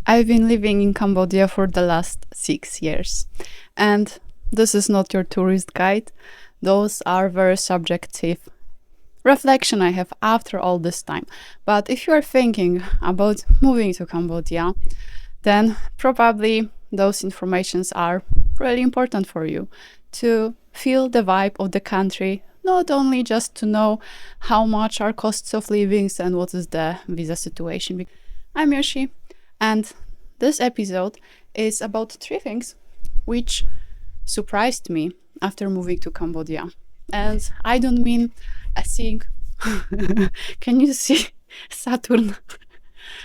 I've been living in Cambodia for the last 6 years, and this is not your tourist guide. Those are very subjective reflection I have after all this time. But if you are thinking about moving to Cambodia, then probably those informations are really important for you to feel the vibe of the country, not only just to know how much are costs of living and what is the visa situation. I'm Yoshi, and this episode is about 3 things which surprised me after moving to Cambodia. And I don't mean seeing can you see Saturn?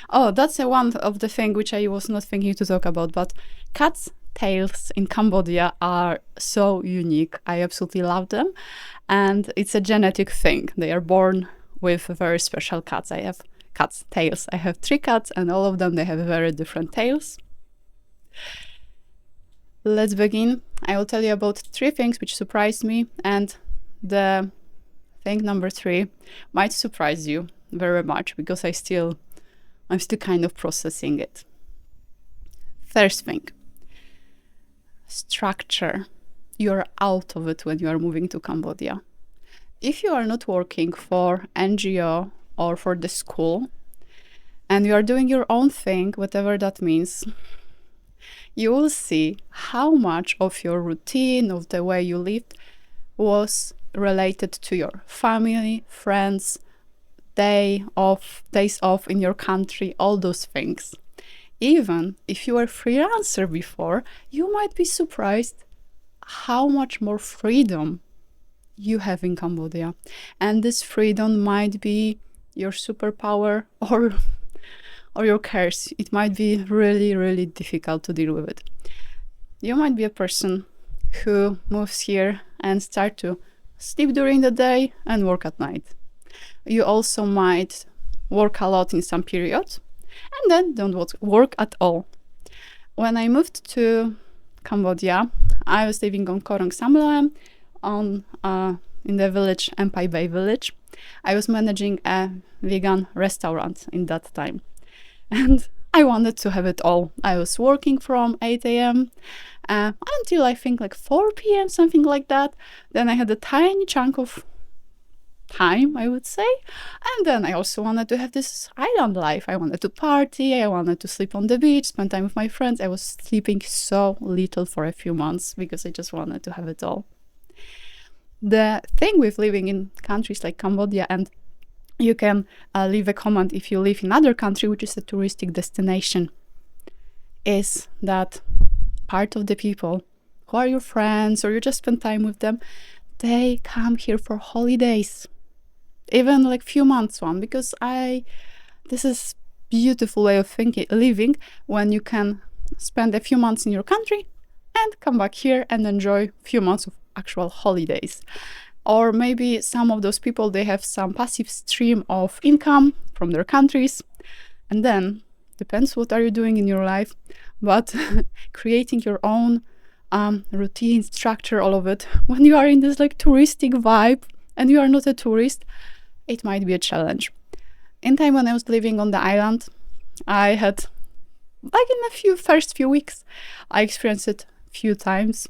Oh, that's one of the things which I was not thinking to talk about, but cats' tails in Cambodia are so unique. I absolutely love them, and it's a genetic thing. They are born with very special cats. I have cats' tails. I have 3 cats, and all of them, they have very different tails. Let's begin. I will tell you about 3 things which surprised me, and the thing number 3 might surprise you very much because I'm still kind of processing it. First thing, structure. You're out of it when you are moving to Cambodia. If you are not working for NGO or for the school, and you are doing your own thing, whatever that means, you will see how much of your routine, of the way you lived, was related to your family, friends, days off in your country, all those things. Even if you were freelancer before, you might be surprised how much more freedom you have in Cambodia. And this freedom might be your superpower or your curse. It might be really, really difficult to deal with it. You might be a person who moves here and start to sleep during the day and work at night. You also might work a lot in some periods and then don't work at all. When I moved to Cambodia, I was living on Koh Rong Samloem in the village, Empai Bay village. I was managing a vegan restaurant in that time. And I wanted to have it all. I was working from 8 a.m. Until I think like 4 p.m., something like that. Then I had a tiny chunk of time, I would say. And then I also wanted to have this island life. I wanted to party. I wanted to sleep on the beach, spend time with my friends. I was sleeping so little for a few months because I just wanted to have it all. The thing with living in countries like Cambodia, and you can leave a comment if you live in other country, which is a touristic destination, is that part of the people who are your friends or you just spend time with them, they come here for holidays, even like few months one, because this is beautiful way of living when you can spend a few months in your country and come back here and enjoy a few months of actual holidays. Or maybe some of those people, they have some passive stream of income from their countries, and then depends what are you doing in your life, but creating your own routine, structure, all of it, when you are in this like touristic vibe and you are not a tourist, it might be a challenge. In time when I was living on the island, I had, like in the first few weeks, I experienced it a few times,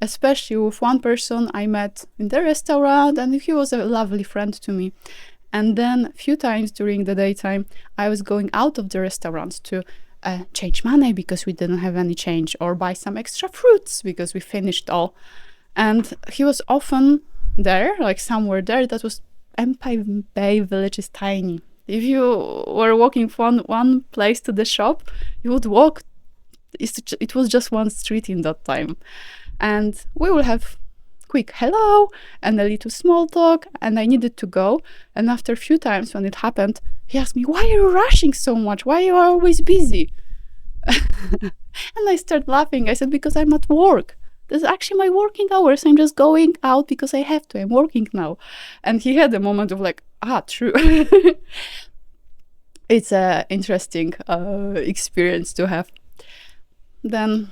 especially with one person I met in the restaurant, and he was a lovely friend to me. And then a few times during the daytime, I was going out of the restaurant to change money because we didn't have any change, or buy some extra fruits because we finished all. And he was often there, like somewhere there. That was Empai Bay village is tiny. If you were walking from one place to the shop, you would walk. It was just one street in that time. And we will have quick hello and a little small talk, and I needed to go. And after a few times when it happened, he asked me, why are you rushing so much? Why you are always busy? And I started laughing. I said, because I'm at work. This is actually my working hours. I'm just going out because I have to. I'm working now. And he had a moment of like, true. It's an interesting experience to have. Then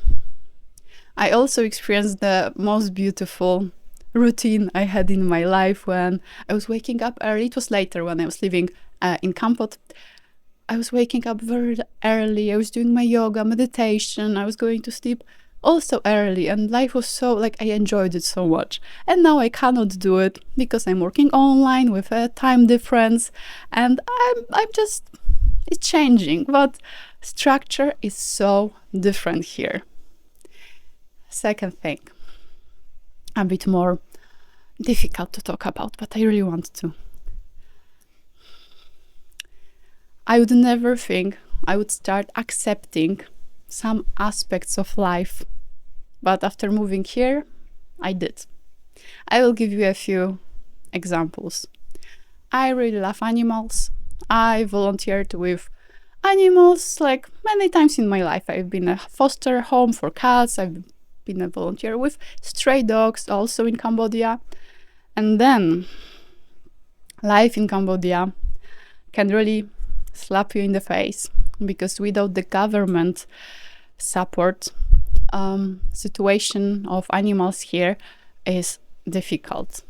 I also experienced the most beautiful routine I had in my life when I was waking up early. It was later when I was living in Kampot. I was waking up very early. I was doing my yoga, meditation. I was going to sleep also early, and life was so like I enjoyed it so much. And now I cannot do it because I'm working online with a time difference, and I'm just it's changing, but structure is so different here. Second thing, a bit more difficult to talk about, but I really want to. I would never think I would start accepting some aspects of life, but after moving here, I did. I will give you a few examples. I really love animals. I volunteered with animals like many times in my life. I've been a foster home for cats. I've been a volunteer with stray dogs also in Cambodia. And then life in Cambodia can really slap you in the face, because without the government support, situation of animals here is difficult.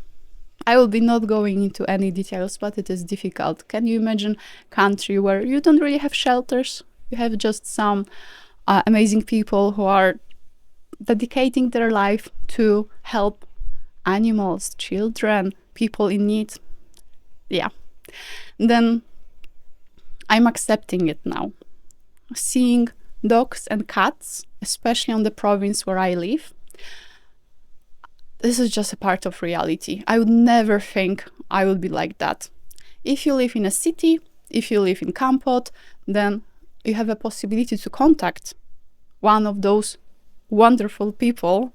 I will be not going into any details, but it is difficult. Can you imagine a country where you don't really have shelters? You have just some amazing people who are dedicating their life to help animals, children, people in need. Yeah. Then I'm accepting it now. Seeing dogs and cats, especially on the province where I live, this is just a part of reality. I would never think I would be like that. If you live in a city, if you live in Kampot, then you have a possibility to contact one of those wonderful people.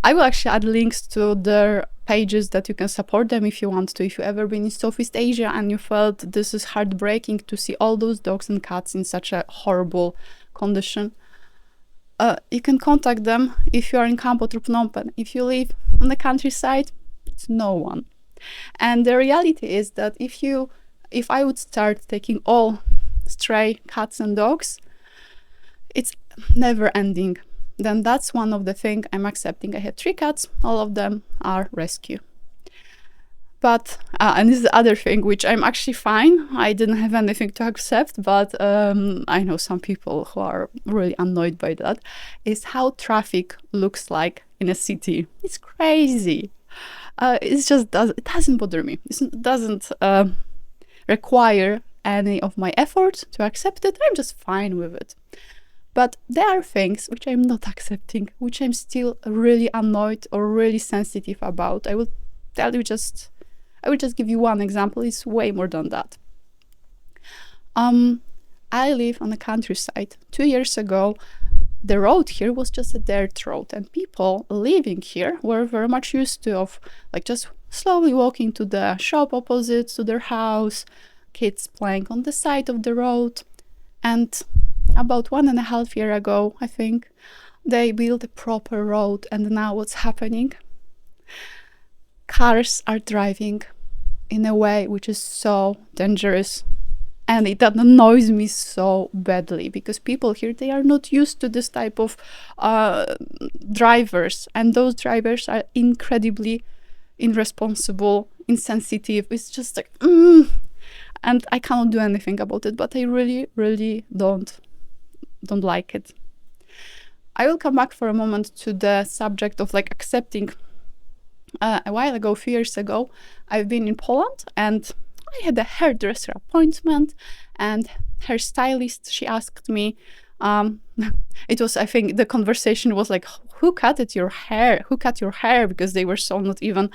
I will actually add links to their pages that you can support them if you want to. If you've ever been in Southeast Asia and you felt this is heartbreaking to see all those dogs and cats in such a horrible condition, you can contact them if you are in Kampot or Phnom Penh. If you live on the countryside, it's no one. And the reality is that if I would start taking all stray cats and dogs, it's never ending. Then that's one of the things I'm accepting. I have 3 cats, all of them are rescue. But, and this is the other thing which I'm actually fine. I didn't have anything to accept, but I know some people who are really annoyed by that, is how traffic looks like in a city. It's crazy. It doesn't bother me. It doesn't require any of my effort to accept it. I'm just fine with it. But there are things which I'm not accepting, which I'm still really annoyed or really sensitive about. I will just give you one example. It's way more than that. I live on the countryside. 2 years ago, the road here was just a dirt road, and people living here were very much used to like just slowly walking to the shop opposite to their house, kids playing on the side of the road. And about 1.5 years ago, I think, they built a proper road, and now what's happening? Cars are driving in a way which is so dangerous, and it annoys me so badly, because people here, they are not used to this type of drivers, and those drivers are incredibly irresponsible, insensitive. It's just like and I cannot do anything about it, but I really, really don't like it. I will come back for a moment to the subject of like accepting. A while ago, a few years ago, I've been in Poland, and I had a hairdresser appointment, and her stylist, she asked me, it was, I think the conversation was like, who cut your hair? Who cut your hair? Because they were so not even.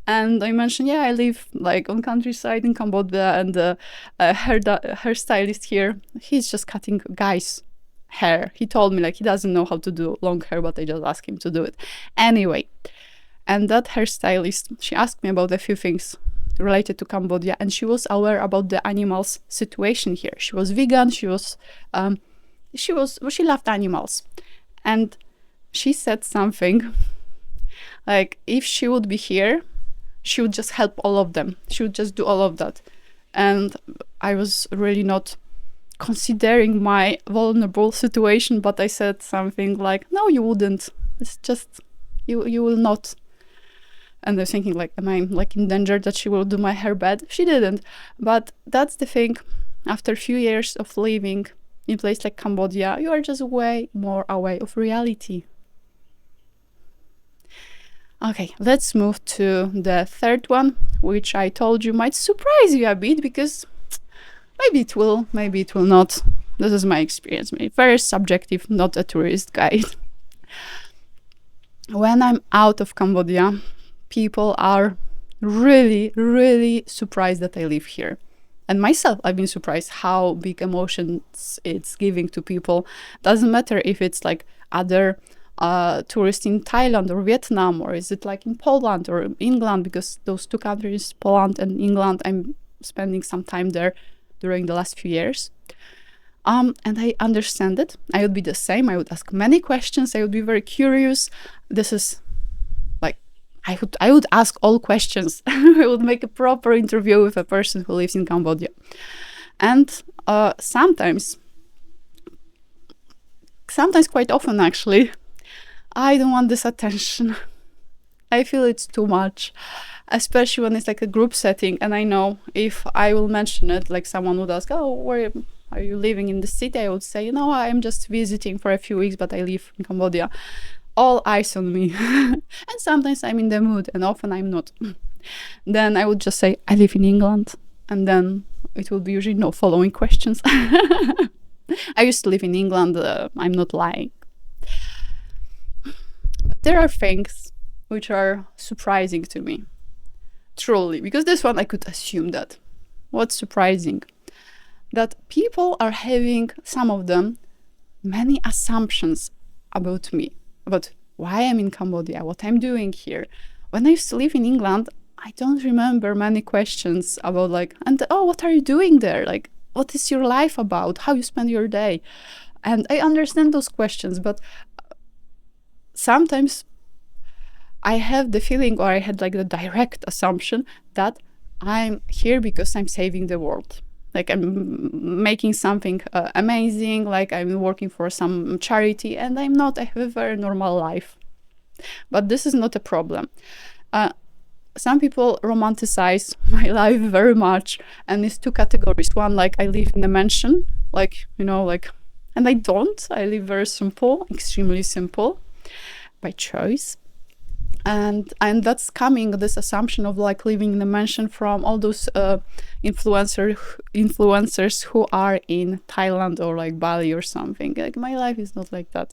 And I mentioned, yeah, I live like on countryside in Cambodia, and her stylist here, he's just cutting guys' hair. He told me like he doesn't know how to do long hair, but I just asked him to do it. Anyway, and that hairstylist, she asked me about a few things related to Cambodia, and she was aware about the animals situation here. She was vegan, she loved animals. And she said something like, if she would be here, she would just help all of them. She would just do all of that. And I was really not considering my vulnerable situation, but I said something like, no, you wouldn't. It's just, you will not. And they're thinking like, am I like in danger that she will do my hair bad? She didn't. But that's the thing. after a few years of living in a place like Cambodia, you are just way more aware of reality. Okay, let's move to the third one, which I told you might surprise you a bit, because maybe it will, maybe it will not. This is my experience, very subjective, not a tourist guide. When I'm out of Cambodia, people are really, really surprised that I live here. And myself, I've been surprised how big emotions it's giving to people. Doesn't matter if it's like other tourists in Thailand or Vietnam, or is it like in Poland or England, because those two countries, Poland and England, I'm spending some time there during the last few years. And I understand it. I would be the same. I would ask many questions. I would be very curious. This is like, I would ask all questions. I would make a proper interview with a person who lives in Cambodia. And sometimes quite often actually, I don't want this attention. I feel it's too much, especially when it's like a group setting. And I know if I will mention it, like someone would ask, oh, where are you living in the city? I would say, I'm just visiting for a few weeks, but I live in Cambodia. All eyes on me. And sometimes I'm in the mood, and often I'm not. Then I would just say, I live in England. And then it will be usually no following questions. I used to live in England. I'm not lying. There are things which are surprising to me. Truly. Because this one I could assume that. What's surprising? That people are having, some of them, many assumptions about me, about why I'm in Cambodia, what I'm doing here. When I used to live in England, I don't remember many questions about what are you doing there? Like, what is your life about? How you spend your day? And I understand those questions, but sometimes I have the feeling, or I had like the direct assumption, that I'm here because I'm saving the world. Like I'm making something amazing, like I'm working for some charity, and I'm not. I have a very normal life. But this is not a problem. Some people romanticize my life very much, and it's two categories. One, like I live in a mansion, and I don't. I live very simple, extremely simple, by choice. And that's coming, this assumption of like living in a mansion, from all those influencers who are in Thailand or like Bali or something. Like my life is not like that.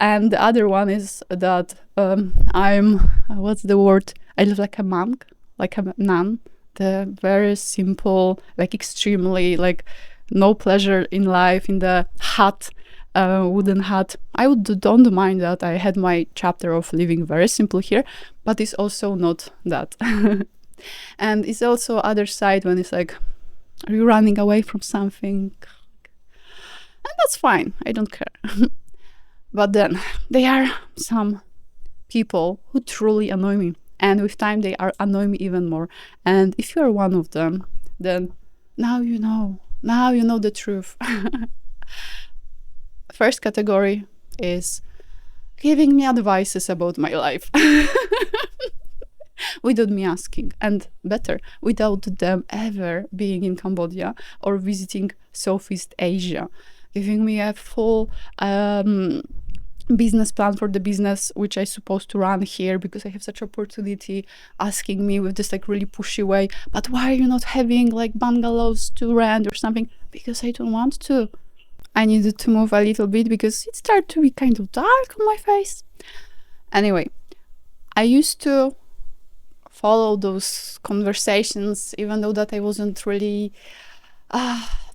And the other one is that I'm what's the word? I live like a monk, like a nun. The very simple, like extremely like no pleasure in life, in the hut. Wooden hut. Don't mind that. I had my chapter of living very simple here, but it's also not that. And it's also other side when it's like, are you running away from something? And that's fine. I don't care. But then there are some people who truly annoy me, and with time they are annoying me even more. And if you are one of them, then now you know the truth. First category is giving me advices about my life without me asking, and better, without them ever being in Cambodia or visiting Southeast Asia, giving me a full business plan for the business which I supposed to run here because I have such opportunity, asking me with this like really pushy way, but why are you not having like bungalows to rent or something? Because I don't want to. I needed to move a little bit because it started to be kind of dark on my face. Anyway, I used to follow those conversations, even though that I wasn't really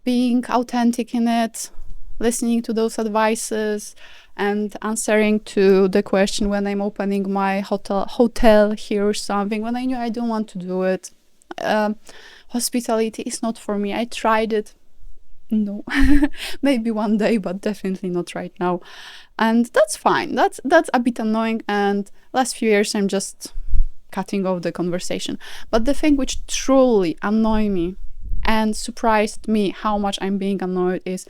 being authentic in it, listening to those advices and answering to the question when I'm opening my hotel here or something, when I knew I don't want to do it. Hospitality is not for me. I tried it. No, maybe one day, but definitely not right now. And that's fine. That's a bit annoying. And last few years, I'm just cutting off the conversation. But the thing which truly annoyed me and surprised me how much I'm being annoyed is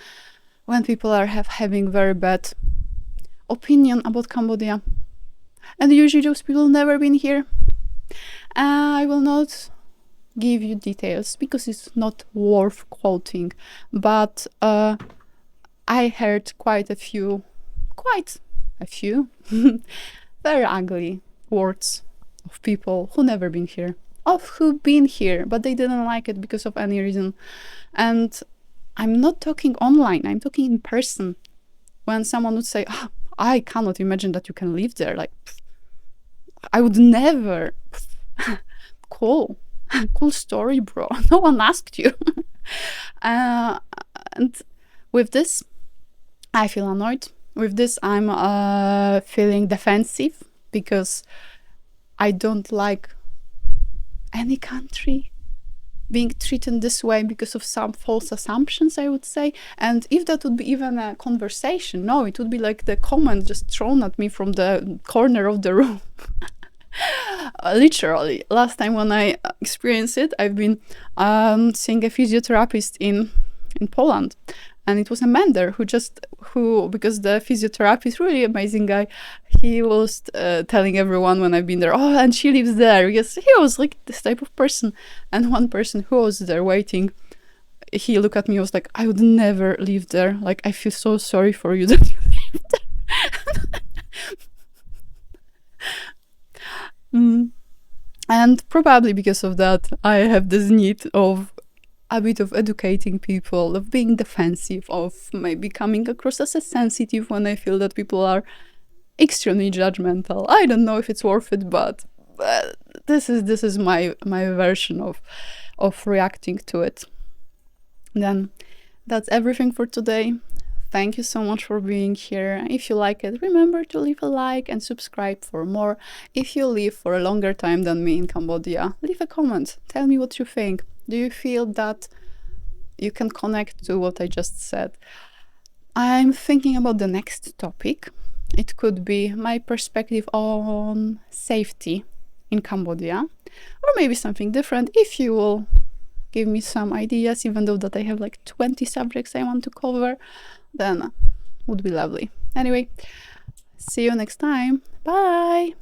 when people are having very bad opinion about Cambodia. And usually those people never been here. I will not give you details because it's not worth quoting, but I heard quite a few very ugly words of people who never been here, of who been here but they didn't like it because of any reason. And I'm not talking online, I'm talking in person. When someone would say, oh, I cannot imagine that you can live there, like, I would never. Cool. Cool story, bro. No one asked you. And with this, I feel annoyed. With this, I'm feeling defensive because I don't like any country being treated this way because of some false assumptions, I would say. And if that would be even a conversation, no, it would be like the comment just thrown at me from the corner of the room. Literally, last time when I experienced it, I've been seeing a physiotherapist in Poland, and it was a man there who because the physiotherapist is really amazing guy, he was telling everyone when I've been there, oh, and she lives there, because he was like this type of person. And one person who was there waiting, he looked at me, was like, I would never live there, like, I feel so sorry for you that you live there. And probably because of that, I have this need of a bit of educating people, of being defensive, of maybe coming across as a sensitive when I feel that people are extremely judgmental. I don't know if it's worth it, but this is my version of reacting to it. Then that's everything for today. Thank you so much for being here. If you like it, remember to leave a like and subscribe for more. If you live for a longer time than me in Cambodia, leave a comment. Tell me what you think. Do you feel that you can connect to what I just said? I'm thinking about the next topic. It could be my perspective on safety in Cambodia, or maybe something different. If you will give me some ideas, even though that I have like 20 subjects I want to cover, then would be lovely. Anyway, see you next time. Bye!